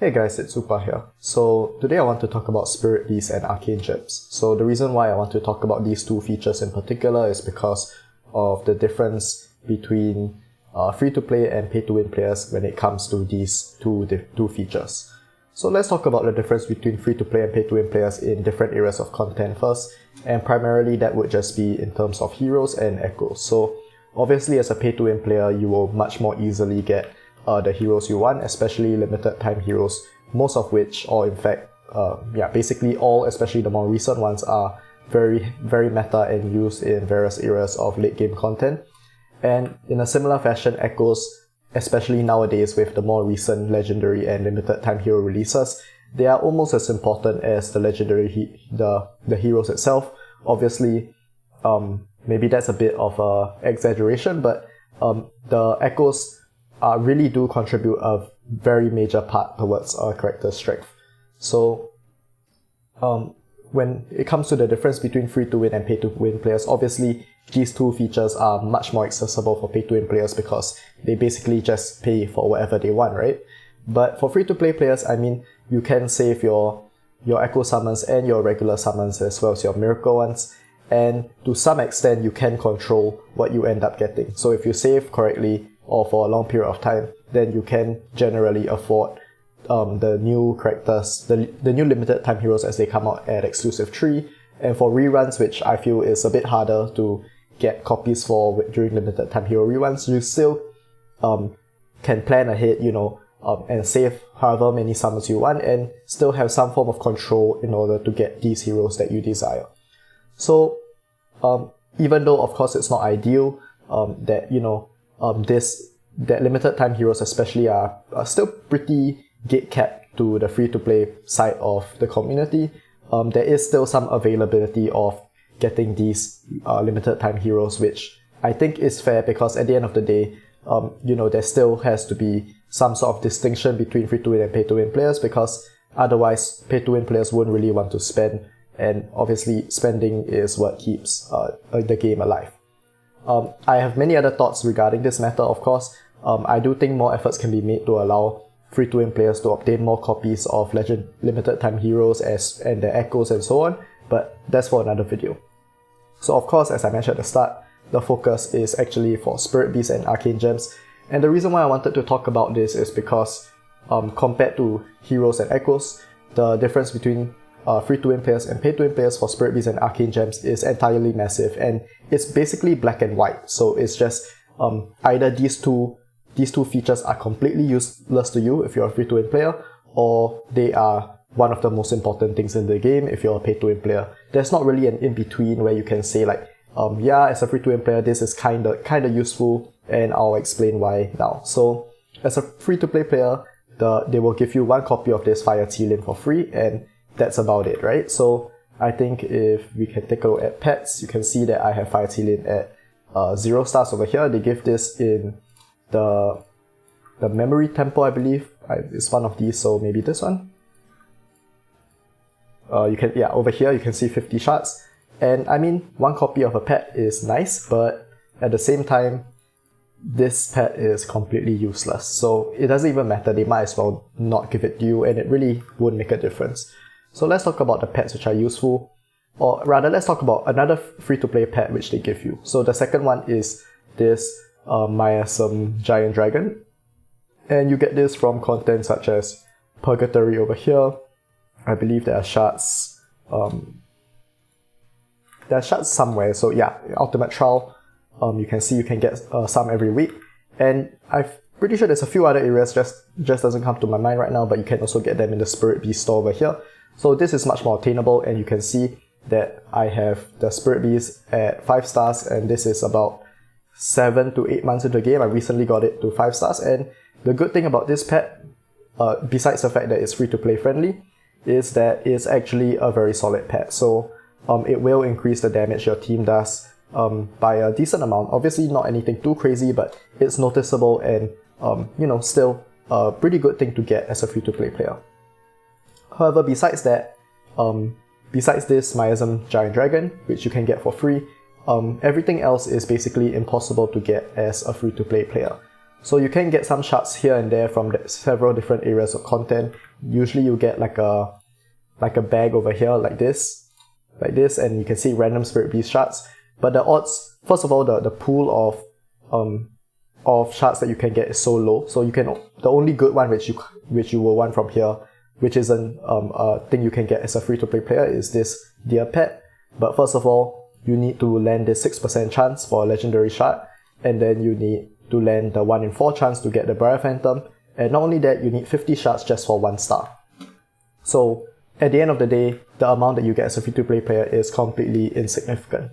Hey guys, it's Upa here. So today I want to talk about Spirit Beasts and Arcane Gems. So the reason why I want to talk about these two features in particular is because of the difference between free-to-play and pay-to-win players when it comes to these two features. So let's talk about the difference between free-to-play and pay-to-win players in different areas of content first, and primarily that would just be in terms of heroes and echoes. So obviously as a pay-to-win player, you will much more easily get the heroes you want, especially limited time heroes, most of which, or in fact, basically all, especially the more recent ones, are very, very meta and used in various areas of late game content. And in a similar fashion, echoes, especially nowadays with the more recent legendary and limited time hero releases, they are almost as important as the legendary the heroes itself. Obviously, maybe that's a bit of a exaggeration, but the echoes really do contribute a very major part towards a character's strength. So when it comes to the difference between free-to-win and pay-to-win players, obviously these two features are much more accessible for pay-to-win players because they basically just pay for whatever they want, right? But for free-to-play players, I mean, you can save your echo summons and your regular summons as well as your miracle ones, and to some extent you can control what you end up getting. So if you save correctly or for a long period of time, then you can generally afford the new characters, the new limited time heroes as they come out at exclusive 3. And for reruns, which I feel is a bit harder to get copies for during limited time hero reruns, you still can plan ahead, and save however many summons you want and still have some form of control in order to get these heroes that you desire. So even though of course it's not ideal that limited time heroes especially are still pretty gate-capped to the free-to-play side of the community, there is still some availability of getting these limited time heroes, which I think is fair because at the end of the day, there still has to be some sort of distinction between free-to-win and pay-to-win players, because otherwise pay-to-win players wouldn't really want to spend, and obviously spending is what keeps the game alive. I have many other thoughts regarding this matter, of course. I do think more efforts can be made to allow free-to-win players to obtain more copies of limited time heroes and their echoes and so on, but that's for another video. So of course, as I mentioned at the start, the focus is actually for Spirit Beasts and Arcane Gems, and the reason why I wanted to talk about this is because compared to heroes and echoes, the difference between free-to-win players and pay-to-win players for Spirit Beasts and Arcane Gems is entirely massive, and it's basically black and white. So it's just either these two features are completely useless to you if you're a free-to-win player, or they are one of the most important things in the game if you're a pay-to-win player. There's not really an in-between where you can say like, as a free-to-win player, this is kinda useful, and I'll explain why now. So as a free-to-play player, they will give you one copy of this Fire Tea for free, and that's about it, right? So I think if we can take a look at pets, you can see that I have Fire Tea at 0 stars over here. They give this in the Memory Temple, I believe. It's one of these, so maybe this one. Over here you can see 50 shards. And I mean, one copy of a pet is nice, but at the same time, this pet is completely useless. So it doesn't even matter, they might as well not give it to you, and it really won't make a difference. So let's talk about the pets which are useful, or rather let's talk about another free-to-play pet which they give you. So the second one is this Miasm Giant Dragon, and you get this from content such as Purgatory over here. I believe there are shards. There are shards somewhere. So yeah, Ultimate Trial. You can see you can get some every week, and I'm pretty sure there's a few other areas just doesn't come to my mind right now. But you can also get them in the Spirit Beast store over here. So this is much more attainable, and you can see that I have the Spirit Beast at 5 stars, and this is about 7 to 8 months into the game. I recently got it to 5 stars, and the good thing about this pet, besides the fact that it's free-to-play friendly, is that it's actually a very solid pet. So it will increase the damage your team does by a decent amount. Obviously not anything too crazy, but it's noticeable and still a pretty good thing to get as a free-to-play player. However, besides that, besides this Miasm Giant Dragon, which you can get for free, everything else is basically impossible to get as a free-to-play player. So you can get some shards here and there from several different areas of content. Usually you get like a bag over here like this, and you can see random Spirit Beast shards. But the odds, first of all, the pool of shards that you can get is so low. So you can, the only good one which you will want from here, which isn't a thing you can get as a free-to-play player, is this Deer Pet. But first of all, you need to land this 6% chance for a legendary shard, and then you need to land the 1 in 4 chance to get the Briar Phantom, and not only that, you need 50 shards just for 1 star. So at the end of the day, the amount that you get as a free-to-play player is completely insignificant.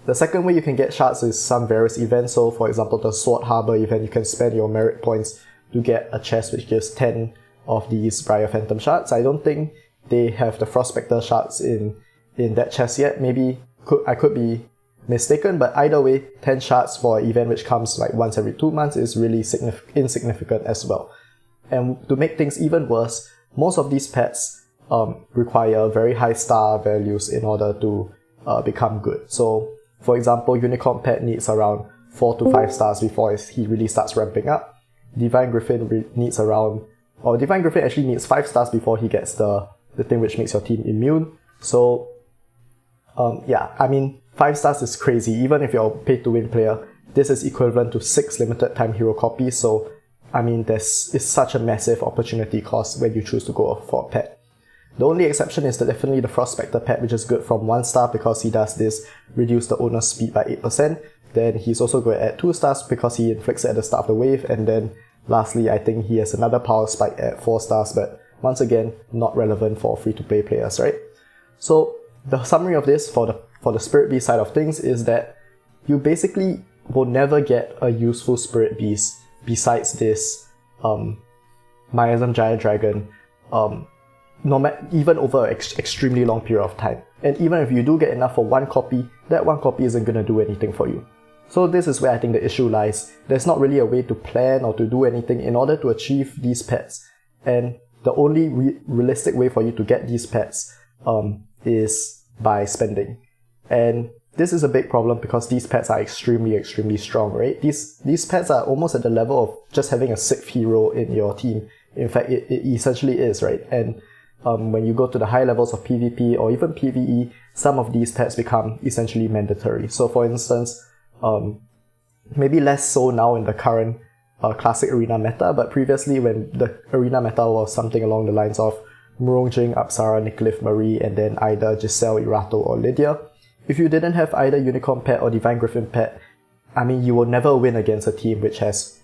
The second way you can get shards is some various events. So for example, the Sword Harbor event, you can spend your merit points to get a chest which gives 10 of these Briar Phantom shards. I don't think they have the Frost Spectre shards in that chest yet. Maybe I could be mistaken, but either way, 10 shards for an event which comes like once every 2 months is really insignificant as well. And to make things even worse, most of these pets require very high star values in order to become good. So for example, Unicorn Pet needs around 4 to 5 stars before he really starts ramping up. Divine Griffin needs Divine Griffin actually needs 5 stars before he gets the thing which makes your team immune. So yeah, I mean, 5 stars is crazy. Even if you're a pay-to-win player, this is equivalent to 6 limited time hero copies. So I mean, it's such a massive opportunity cost when you choose to go for a pet. The only exception is definitely the Frost Spectre pet, which is good from 1 star because he does this reduce the owner's speed by 8%. Then he's also good at 2 stars because he inflicts it at the start of the wave. And then lastly, I think he has another power spike at 4 stars, but once again, not relevant for free-to-play players, right? So the summary of this for the Spirit Beast side of things is that you basically will never get a useful Spirit Beast besides this Miasm Giant Dragon, even over an extremely long period of time. And even if you do get enough for 1 copy, that 1 copy isn't going to do anything for you. So this is where I think the issue lies. There's not really a way to plan or to do anything in order to achieve these pets. And the only realistic way for you to get these pets is by spending. And this is a big problem because these pets are extremely, extremely strong, right? These pets are almost at the level of just having a 6th hero in your team. In fact, it essentially is, right? And when you go to the high levels of PvP or even PvE, some of these pets become essentially mandatory. So for instance, maybe less so now in the current classic arena meta, but previously when the arena meta was something along the lines of Murongjing, Apsara, Nicolith Marie, and then either Giselle, Irato, or Lydia, if you didn't have either Unicorn Pet or Divine Griffin Pet, I mean, you will never win against a team which has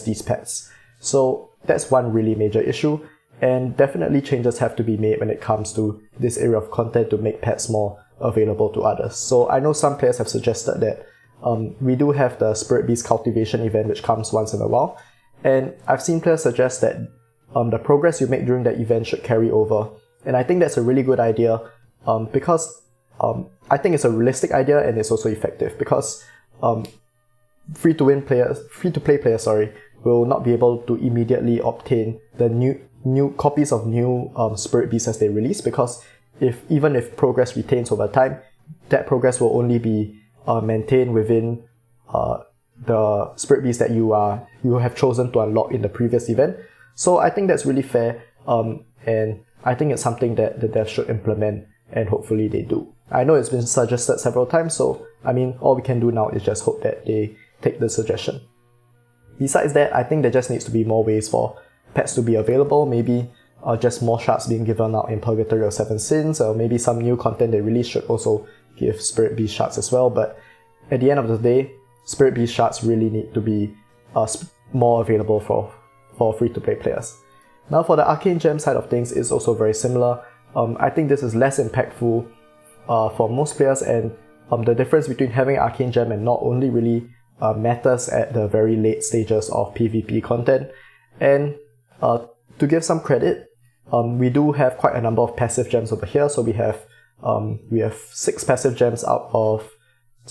these pets. So that's one really major issue, and definitely changes have to be made when it comes to this area of content to make pets more available to others. So I know some players have suggested that we do have the Spirit Beast Cultivation event which comes once in a while, and I've seen players suggest that the progress you make during that event should carry over, and I think that's a really good idea because I think it's a realistic idea and it's also effective because free-to-play players, will not be able to immediately obtain the new copies of new Spirit Beasts as they release, because even if progress retains over time, that progress will only be maintained within the Spirit Beast that you have chosen to unlock in the previous event. So I think that's really fair, and I think it's something that the devs should implement, and hopefully they do. I know it's been suggested several times, so I mean, all we can do now is just hope that they take the suggestion. Besides that, I think there just needs to be more ways for pets to be available, maybe just more shards being given out in Purgatory or 7 Sins, or maybe some new content they release should also give Spirit Beast shards as well. But at the end of the day, Spirit Beast shards really need to be more available for free-to-play players. Now for the Arcane Gem side of things, it's also very similar. I think this is less impactful for most players, and the difference between having Arcane Gem and not only really matters at the very late stages of PvP content. And to give some credit, we do have quite a number of passive gems over here. So we have 6 passive gems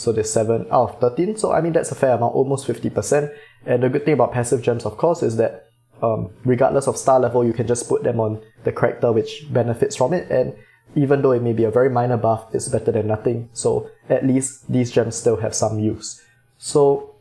there's 7 out of 13. So I mean, that's a fair amount, almost 50%. And the good thing about passive gems, of course, is that regardless of star level, you can just put them on the character which benefits from it, and even though it may be a very minor buff, it's better than nothing. So at least these gems still have some use. So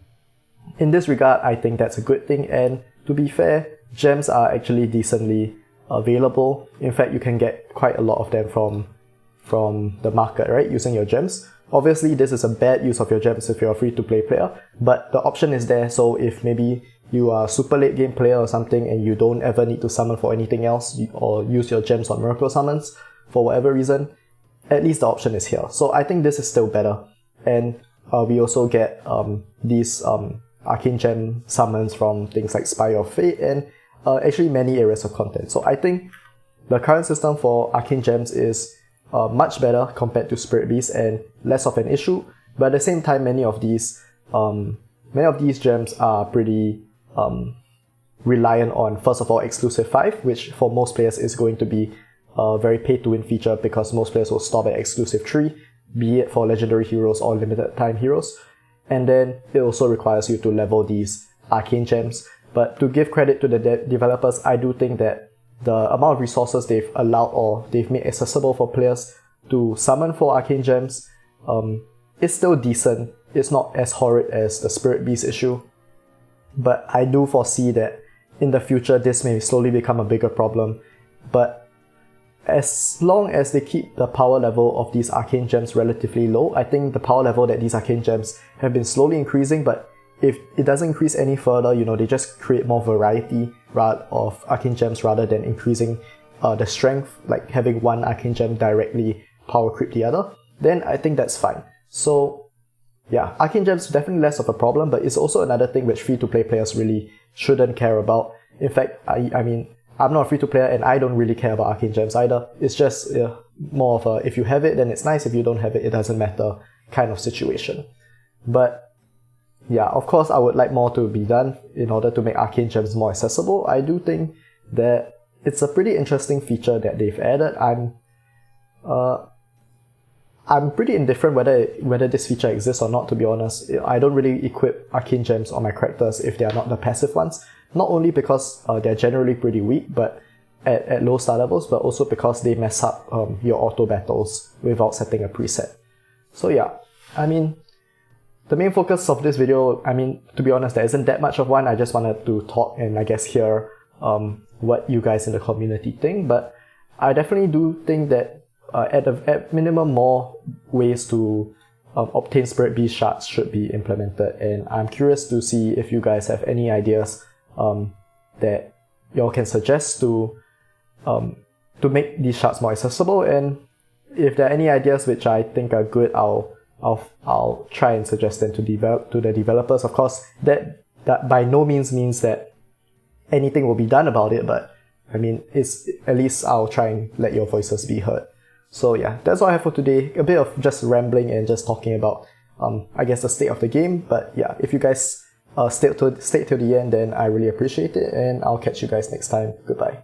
in this regard, I think that's a good thing, and to be fair, gems are actually decently available. In fact, you can get quite a lot of them from the market, right, using your gems. Obviously, this is a bad use of your gems if you're a free-to-play player, but the option is there, so if maybe you are a super late game player or something and you don't ever need to summon for anything else or use your gems on miracle summons for whatever reason, at least the option is here. So I think this is still better. And we also get these Arcane Gem summons from things like Spire of Fate and actually many areas of content. So I think the current system for Arcane Gems is much better compared to Spirit Beast and less of an issue. But at the same time, many of these gems are pretty reliant on, first of all, exclusive 5, which for most players is going to be a very pay-to-win feature because most players will stop at exclusive 3, be it for legendary heroes or limited time heroes. And then it also requires you to level these Arcane Gems. But to give credit to the developers, I do think that the amount of resources they've allowed or they've made accessible for players to summon for Arcane Gems is still decent. It's not as horrid as the Spirit Beast issue. But I do foresee that in the future this may slowly become a bigger problem. But as long as they keep the power level of these Arcane Gems relatively low, I think the power level that these Arcane Gems have been slowly increasing, but if it doesn't increase any further, they just create more variety of Arcane Gems rather than increasing the strength, like having one Arcane Gem directly power creep the other, then I think that's fine. So yeah, Arcane Gems definitely less of a problem, but it's also another thing which free-to-play players really shouldn't care about. In fact, I mean, I'm not a free-to-player and I don't really care about Arcane Gems either. It's just more of a, if you have it, then it's nice. If you don't have it, it doesn't matter kind of situation. But yeah, of course, I would like more to be done in order to make Arcane Gems more accessible. I do think that it's a pretty interesting feature that they've added. I'm pretty indifferent whether this feature exists or not, to be honest. I don't really equip Arcane Gems on my characters if they are not the passive ones. Not only because they're generally pretty weak but at low star levels, but also because they mess up your auto battles without setting a preset. So yeah, I mean, the main focus of this video, I mean, to be honest, there isn't that much of one. I just wanted to talk and I guess hear what you guys in the community think. But I definitely do think that at minimum, more ways to obtain Spirit Beast shards should be implemented. And I'm curious to see if you guys have any ideas that y'all can suggest to make these shards more accessible. And if there are any ideas which I think are good, I'll try and suggest them to the developers. Of course, that by no means means that anything will be done about it, but I mean, it's at least I'll try and let your voices be heard. So yeah, that's all I have for today. A bit of just rambling and just talking about, I guess, the state of the game. But yeah, if you guys stayed till the end, then I really appreciate it, and I'll catch you guys next time. Goodbye.